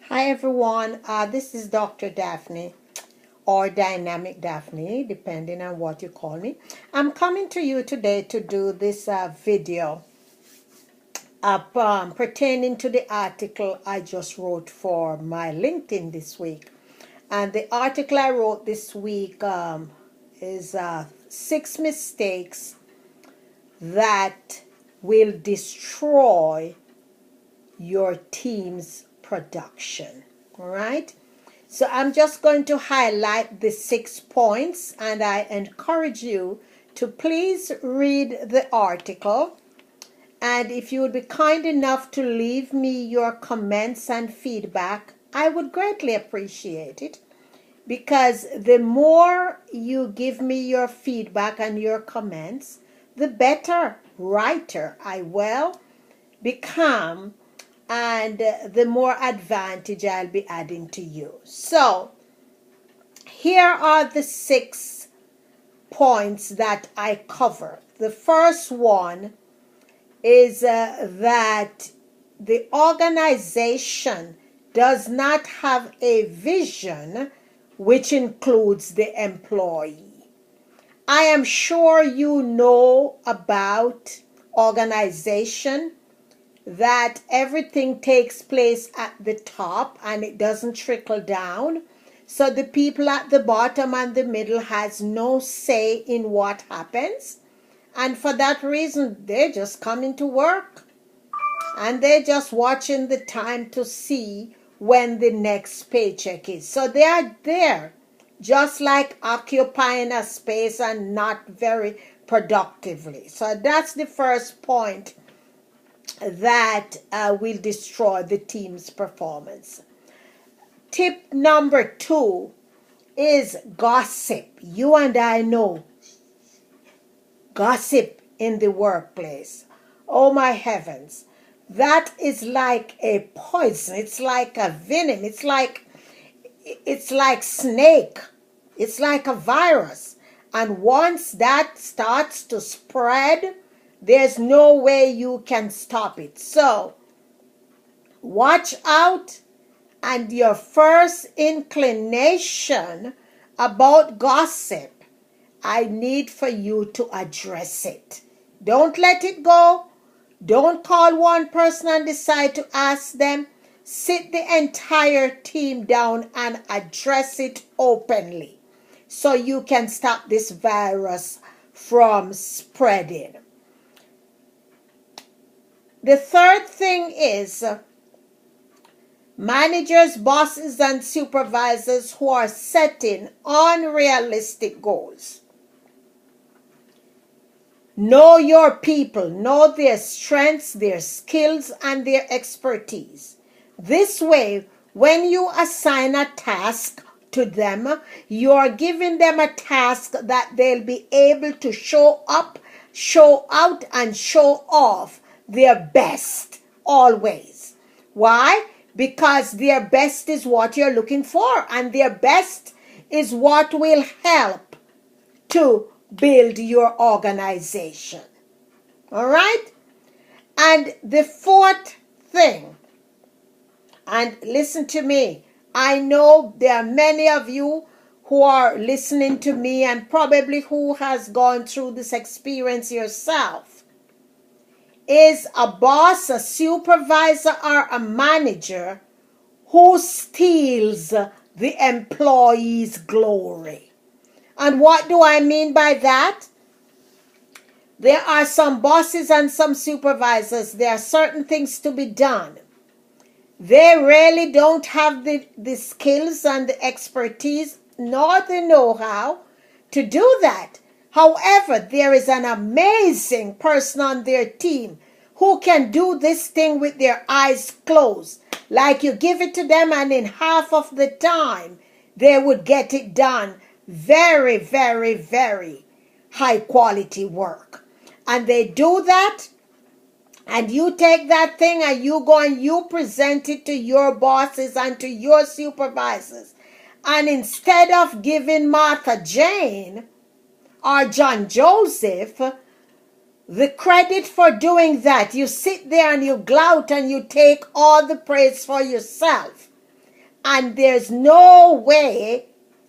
Hi everyone, this is Dr. Daphne or Dynamic Daphne, depending on what you call me. I'm coming to you today to do this video pertaining to the article I just wrote for my LinkedIn this week. And the article I wrote this week is 6 mistakes that will destroy your team's production. All right. So I'm just going to highlight the 6 points, and I encourage you to please read the article. And if you would be kind enough to leave me your comments and feedback, I would greatly appreciate it. Because the more you give me your feedback and your comments, the better writer I will become, and the more advantage I'll be adding to you. So, here are the 6 points that I cover. The first one is that the organization does not have a vision which includes the employee. I am sure you know about organization, that everything takes place at the top and it doesn't trickle down. So the people at the bottom and the middle has no say in what happens. And for that reason, they're just coming to work. And they're just watching the time to see when the next paycheck is. So they are there, just like occupying a space and not very productively. So that's the first point that will destroy the team's performance. Tip number 2 is gossip. You and I know gossip in the workplace. Oh my heavens. That is like a poison. It's like a venom. It's like snake. It's like a virus. And once that starts to spread, there's no way you can stop it. So, watch out, and your first inclination about gossip, I need for you to address it. Don't let it go. Don't call one person and decide to ask them. Sit the entire team down and address it openly so you can stop this virus from spreading. The third thing is managers, bosses, and supervisors who are setting unrealistic goals. Know your people, know their strengths, their skills, and their expertise. This way, when you assign a task to them, you are giving them a task that they'll be able to show up, show out, and show off their best always. Why? Because their best is what you're looking for, and their best is what will help to build your organization. All right? And the fourth thing, and listen to me, I know there are many of you who are listening to me and probably who has gone through this experience yourself, is a boss, a supervisor, or a manager who steals the employee's glory. And what do I mean by that? There are some bosses and some supervisors. There are certain things to be done. They really don't have the skills and the expertise nor the know-how to do that. However, there is an amazing person on their team who can do this thing with their eyes closed. Like you give it to them and in half of the time, they would get it done. Very, very, very high quality work. And they do that, and you take that thing and you go and you present it to your bosses and to your supervisors. And instead of giving Martha Jane or John Joseph the credit for doing that, you sit there and you gloat and you take all the praise for yourself. And there's no way,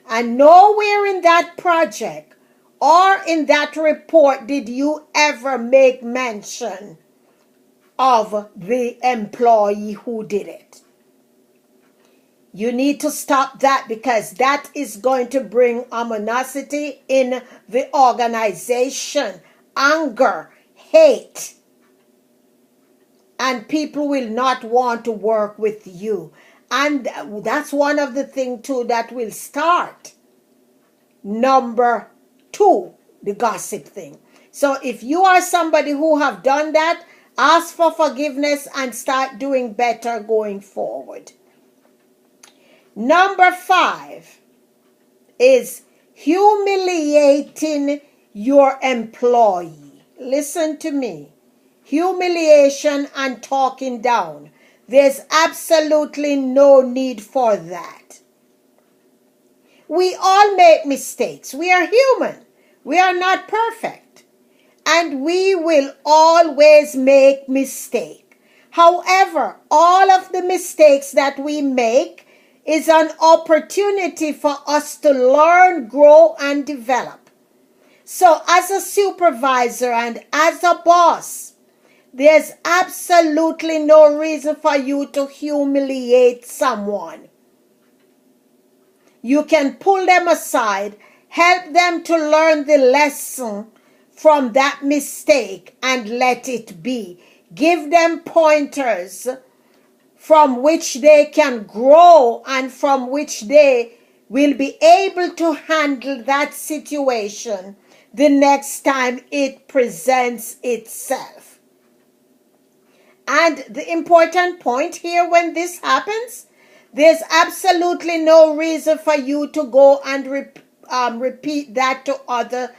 and nowhere in that project or in that report did you ever make mention of the employee who did it. You need to stop that, because that is going to bring animosity in the organization, anger, hate, and people will not want to work with you. And that's one of the things too that will start. Number 2, the gossip thing. So if you are somebody who have done that, ask for forgiveness and start doing better going forward. Number 5 is humiliating your employee. Listen to me. Humiliation and talking down. There's absolutely no need for that. We all make mistakes. We are human. We are not perfect. And we will always make mistakes. However, all of the mistakes that we make is an opportunity for us to learn, grow, and develop. So as a supervisor and as a boss, there's absolutely no reason for you to humiliate someone. You can pull them aside, help them to learn the lesson from that mistake and let it be. Give them pointers from which they can grow and from which they will be able to handle that situation the next time it presents itself. And the important point here, when this happens, there's absolutely no reason for you to go and repeat that to other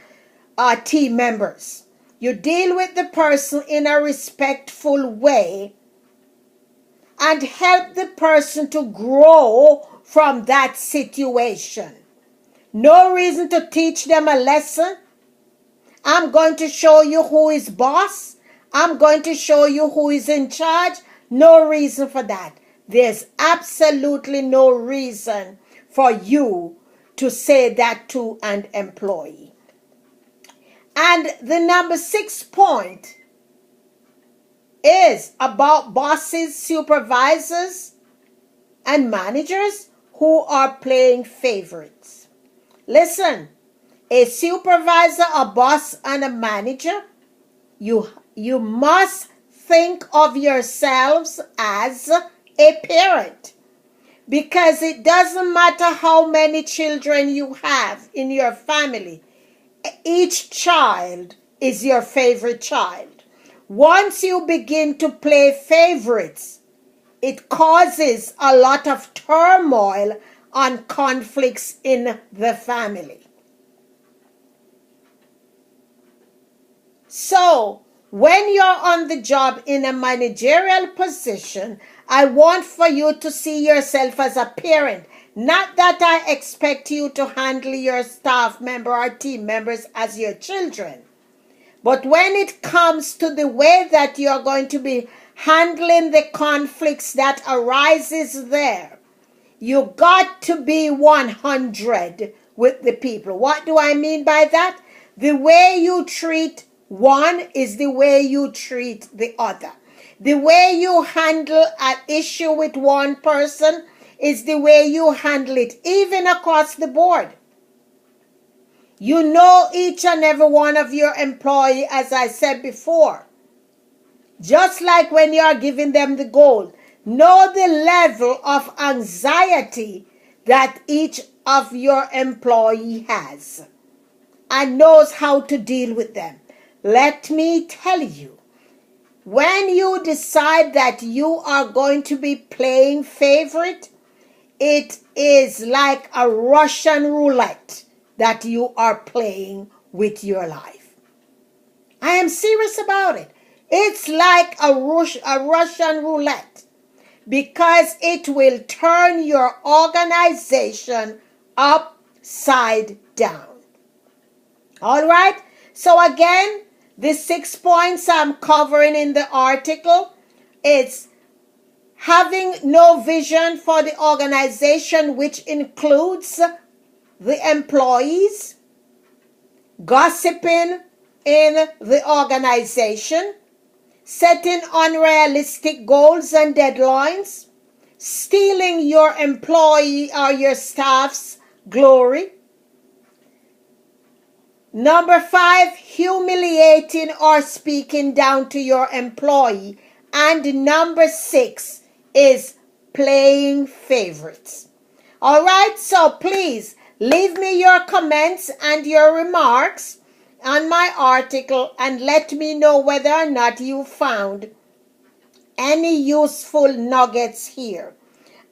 team members. You deal with the person in a respectful way and help the person to grow from that situation. No reason to teach them a lesson. I'm going to show you who is boss. I'm going to show you who is in charge. No reason for that. There's absolutely no reason for you to say that to an employee. And the number 6 point is about bosses, supervisors, and managers who are playing favorites. Listen, a supervisor, a boss, and a manager, you must think of yourselves as a parent, because it doesn't matter how many children you have in your family. Each child is your favorite child. Once you begin to play favorites, it causes a lot of turmoil and conflicts in the family. So, when you're on the job in a managerial position, I want for you to see yourself as a parent. Not that I expect you to handle your staff member or team members as your children. But when it comes to the way that you're going to be handling the conflicts that arises there, you got to be 100 with the people. What do I mean by that? The way you treat one is the way you treat the other. The way you handle an issue with one person is the way you handle it, even across the board. You know each and every one of your employees, as I said before. Just like when you are giving them the goal, know the level of anxiety that each of your employee has and knows how to deal with them. Let me tell you, when you decide that you are going to be playing favorite, it is like a Russian roulette that you are playing with your life. I am serious about it. It's like a Russian roulette, because it will turn your organization upside down. All right? So again, the 6 points I'm covering in the article, it's having no vision for the organization, which includes the employees, gossiping in the organization, setting unrealistic goals and deadlines, stealing your employee or your staff's glory. Number 5, humiliating or speaking down to your employee. And number 6 is playing favorites. All right, so please leave me your comments and your remarks on my article and let me know whether or not you found any useful nuggets here.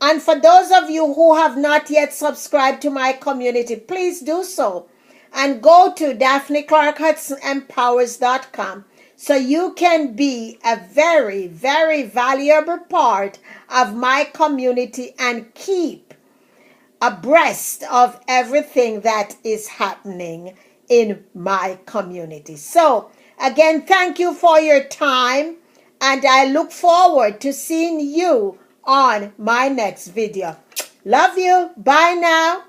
And for those of you who have not yet subscribed to my community, please do so. And go to DaphneClarke-HudsonEmpowers.com so you can be a very, very valuable part of my community and keep abreast of everything that is happening in my community. So, again, thank you for your time, and I look forward to seeing you on my next video. Love you. Bye now.